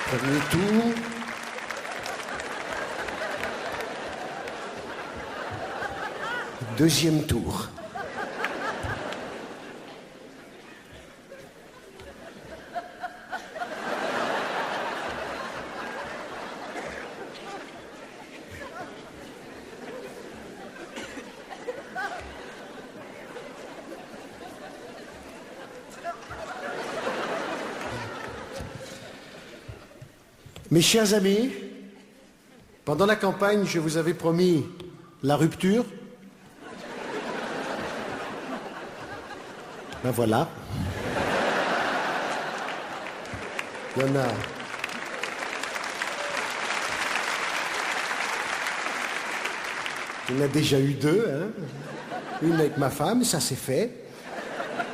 Premier tour. Deuxième tour. Mes chers amis, pendant la campagne, je vous avais promis la rupture. Ben voilà. Il y en a. Il y en a déjà eu deux, hein. Une avec ma femme, ça c'est fait.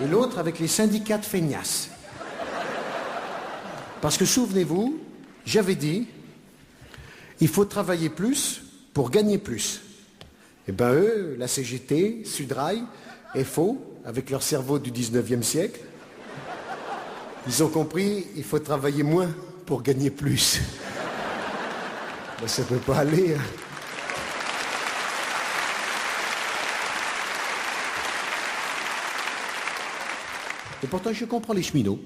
Et l'autre avec les syndicats de feignasses. Parce que souvenez-vous, j'avais dit, il faut travailler plus pour gagner plus. Et ben eux, la CGT, Sudrail, FO, avec leur cerveau du 19e siècle, ils ont compris, il faut travailler moins pour gagner plus. Ben, ça ne peut pas aller. Hein. Et pourtant, je comprends les cheminots.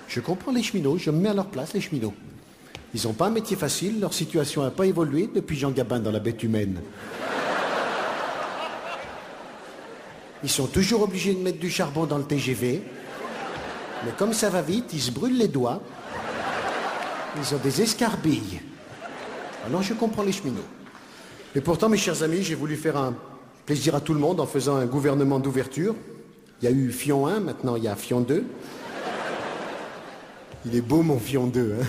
Je comprends les cheminots, je me mets à leur place, les cheminots. Ils n'ont pas un métier facile, leur situation n'a pas évolué depuis Jean Gabin dans La Bête humaine. Ils sont toujours obligés de mettre du charbon dans le TGV. Mais comme ça va vite, ils se brûlent les doigts. Ils ont des escarbilles. Alors je comprends les cheminots. Et pourtant, mes chers amis, j'ai voulu faire un plaisir à tout le monde en faisant un gouvernement d'ouverture. Il y a eu Fion 1, maintenant il y a Fion 2. Il est beau mon Fion 2, hein.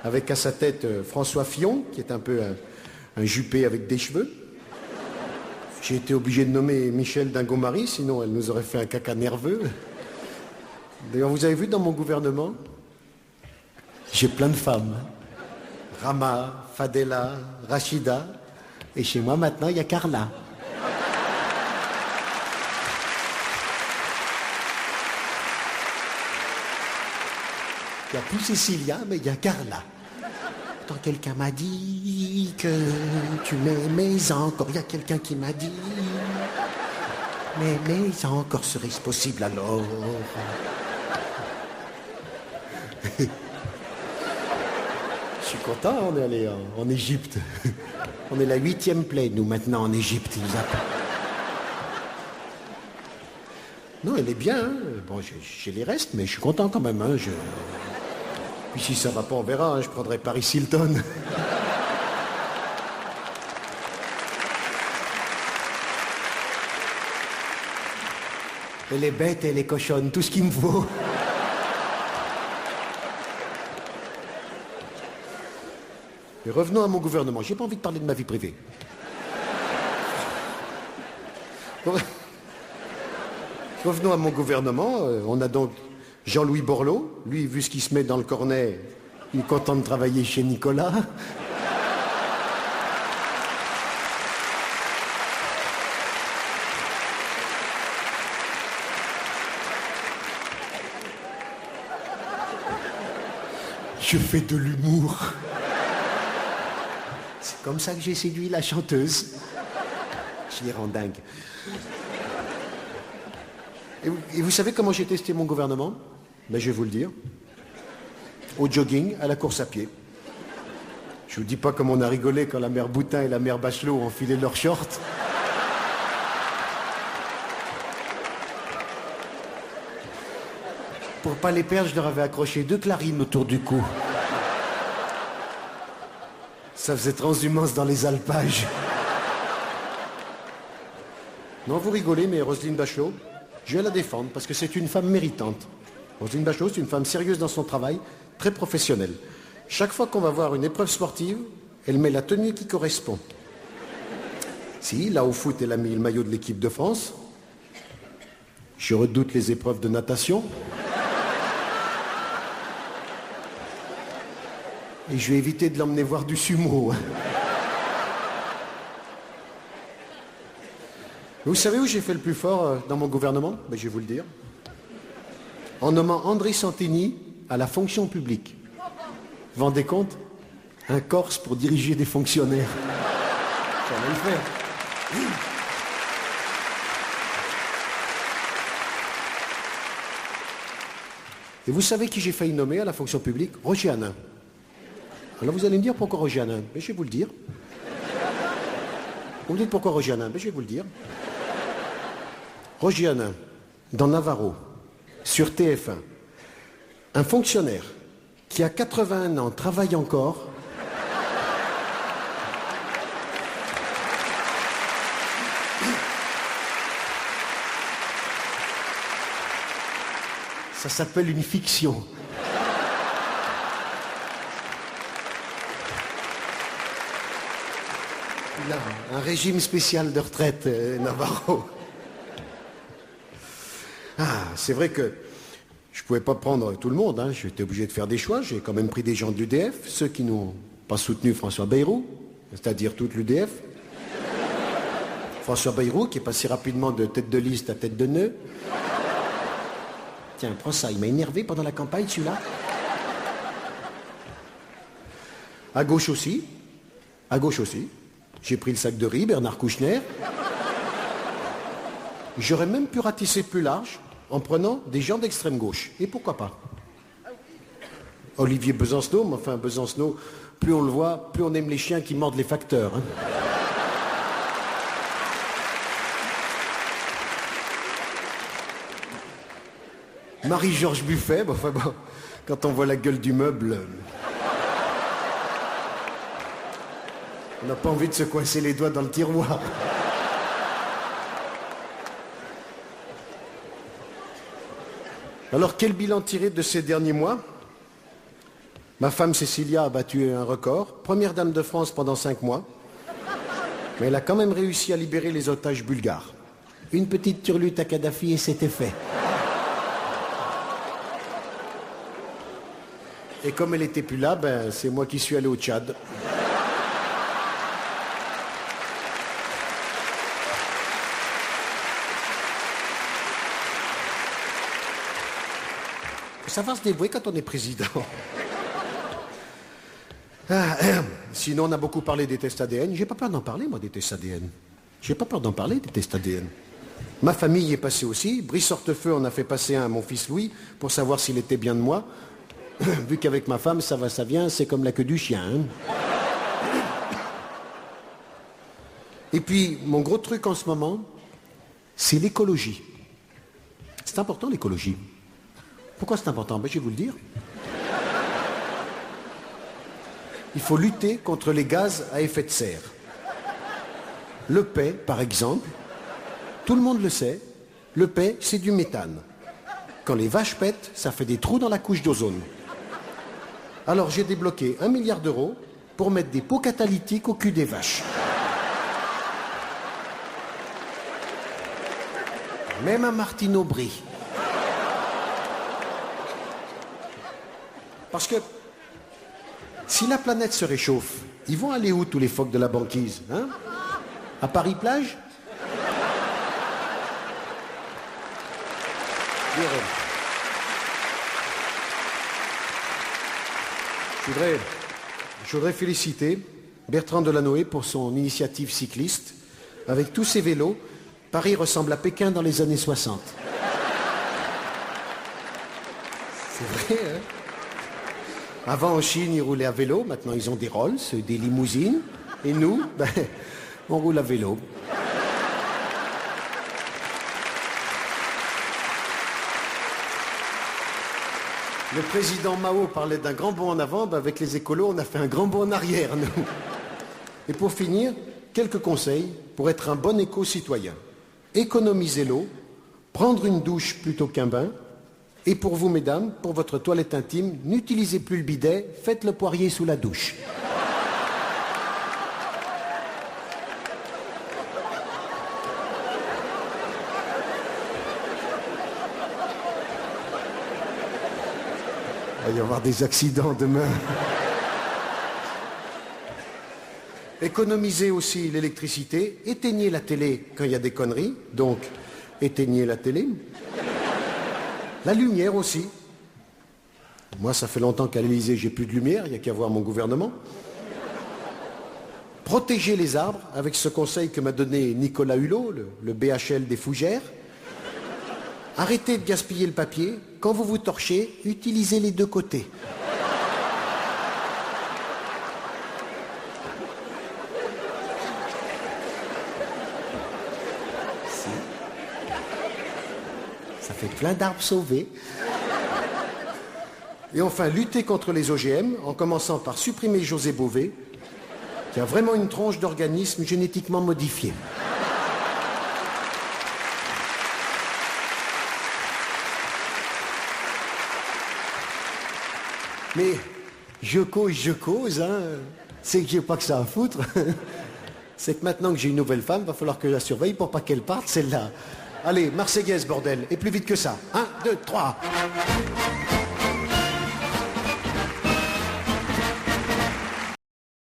Avec à sa tête François Fillon, qui est un peu un juppé avec des cheveux. J'ai été obligé de nommer Michel Dingomari, sinon elle nous aurait fait un caca nerveux. D'ailleurs, vous avez vu dans mon gouvernement, j'ai plein de femmes. Rama, Fadela, Rachida, et chez moi maintenant, il y a Carla. Il n'y a plus Cécilia, mais il y a Carla. Quand quelqu'un m'a dit que tu m'aimais encore, il y a quelqu'un qui m'a dit mais encore serait-ce possible alors? Je suis content, on est allé en Égypte. On est la 8e plaie, nous, maintenant, en Égypte. Ils nous appellent. Non, elle est bien. Hein. Bon, j'ai les restes, mais je suis content quand même. Hein. Puis si ça va pas, on verra. Hein. Je prendrai Paris Hilton. Elle est bête, elle est cochonne, tout ce qu'il me faut. Et revenons à mon gouvernement. J'ai pas envie de parler de ma vie privée. Revenons à mon gouvernement. On a donc Jean-Louis Borloo. Lui, vu ce qu'il se met dans le cornet, il est content de travailler chez Nicolas. Je fais de l'humour. C'est comme ça que j'ai séduit la chanteuse. Je les rends dingues. Et vous savez comment j'ai testé mon gouvernement? Ben, je vais vous le dire. Au jogging, à la course à pied. Je vous dis pas comme on a rigolé quand la mère Boutin et la mère Bachelot ont enfilé leurs shorts. Pour pas les perdre, je leur avais accroché 2 clarines autour du cou. Ça faisait transhumance dans les alpages. Non, vous rigolez, mais Roselyne Bachelot, je vais la défendre parce que c'est une femme méritante. Roselyne Bachelot, c'est une femme sérieuse dans son travail, très professionnelle. Chaque fois qu'on va voir une épreuve sportive, elle met la tenue qui correspond. Si, là au foot, elle a mis le maillot de l'équipe de France. Je redoute les épreuves de natation. Et je vais éviter de l'emmener voir du sumo. Vous savez où j'ai fait le plus fort dans mon gouvernement? Ben, je vais vous le dire. En nommant André Santini à la fonction publique. Vous rendez compte? Un Corse pour diriger des fonctionnaires. Ça va le faire. Et vous savez qui j'ai failli nommer à la fonction publique? Roger Hanin. Alors vous allez me dire pourquoi Roger Hanin? Mais je vais vous le dire. Vous me dites pourquoi Roger Hanin? Mais je vais vous le dire. Roger Hanin, dans Navarro, sur TF1, un fonctionnaire qui a 81 ans travaille encore. Ça s'appelle une fiction. Il a un régime spécial de retraite, Navarro. Ah, c'est vrai que je ne pouvais pas prendre tout le monde, hein. J'étais obligé de faire des choix. J'ai quand même pris des gens de l'UDF, ceux qui n'ont pas soutenu François Bayrou, c'est-à-dire toute l'UDF. François Bayrou, qui est passé rapidement de tête de liste à tête de nœud. Tiens, prends ça, il m'a énervé pendant la campagne, celui-là. À gauche aussi. À gauche aussi. J'ai pris le sac de riz, Bernard Kouchner. J'aurais même pu ratisser plus large en prenant des gens d'extrême gauche. Et pourquoi pas? Olivier Besancenot, mais enfin Besancenot, plus on le voit, plus on aime les chiens qui mordent les facteurs. Hein. Marie-Georges Buffet, bon, enfin bon, quand on voit la gueule du meuble, on n'a pas envie de se coincer les doigts dans le tiroir. Alors, quel bilan tiré de ces derniers mois? Ma femme Cécilia a battu un record. Première dame de France pendant 5 mois. Mais elle a quand même réussi à libérer les otages bulgares. Une petite turlute à Kadhafi et c'était fait. Et comme elle n'était plus là, ben, c'est moi qui suis allé au Tchad. Ça va se dévouer quand on est président. Sinon, on a beaucoup parlé des tests ADN. J'ai pas peur d'en parler, moi, des tests ADN. J'ai pas peur d'en parler, des tests ADN. Ma famille y est passée aussi. Brice Hortefeux en a fait passer un à mon fils Louis pour savoir s'il était bien de moi. Vu qu'avec ma femme, ça va, ça vient, c'est comme la queue du chien. Hein. Et puis, mon gros truc en ce moment, c'est l'écologie. C'est important, l'écologie. Pourquoi c'est important? Ben, je vais vous le dire. Il faut lutter contre les gaz à effet de serre. Le paix, par exemple, tout le monde le sait, le paix, c'est du méthane. Quand les vaches pètent, ça fait des trous dans la couche d'ozone. Alors j'ai débloqué 1 milliard d'euros pour mettre des pots catalytiques au cul des vaches. Même à Martine Aubry. Parce que si la planète se réchauffe, ils vont aller où tous les phoques de la banquise, hein? À Paris-Plage? Je voudrais féliciter Bertrand Delanoë pour son initiative cycliste. Avec tous ses vélos, Paris ressemble à Pékin dans les années 60. C'est vrai, hein? Avant, en Chine, ils roulaient à vélo. Maintenant, ils ont des Rolls, des limousines. Et nous, ben, on roule à vélo. Le président Mao parlait d'un grand bond en avant. Ben, avec les écolos, on a fait un grand bond en arrière, nous. Et pour finir, quelques conseils pour être un bon éco-citoyen. Économiser l'eau, prendre une douche plutôt qu'un bain. Et pour vous, mesdames, pour votre toilette intime, n'utilisez plus le bidet, faites le poirier sous la douche. Il va y avoir des accidents demain. Économisez aussi l'électricité, éteignez la télé quand il y a des conneries, donc éteignez la télé. La lumière aussi. Moi, ça fait longtemps qu'à l'Élysée, j'ai plus de lumière, il n'y a qu'à voir mon gouvernement. Protéger les arbres, avec ce conseil que m'a donné Nicolas Hulot, le BHL des fougères. Arrêtez de gaspiller le papier. Quand vous vous torchez, utilisez les deux côtés. Ça fait plein d'arbres sauvés. Et enfin, lutter contre les OGM, en commençant par supprimer José Bové, qui a vraiment une tronche d'organismes génétiquement modifiés. Mais je cause, hein. C'est que j'ai pas que ça à foutre. C'est que maintenant que j'ai une nouvelle femme, va falloir que je la surveille pour pas qu'elle parte, celle-là. Allez, Marseillaise, bordel, et plus vite que ça. 1, 2, 3.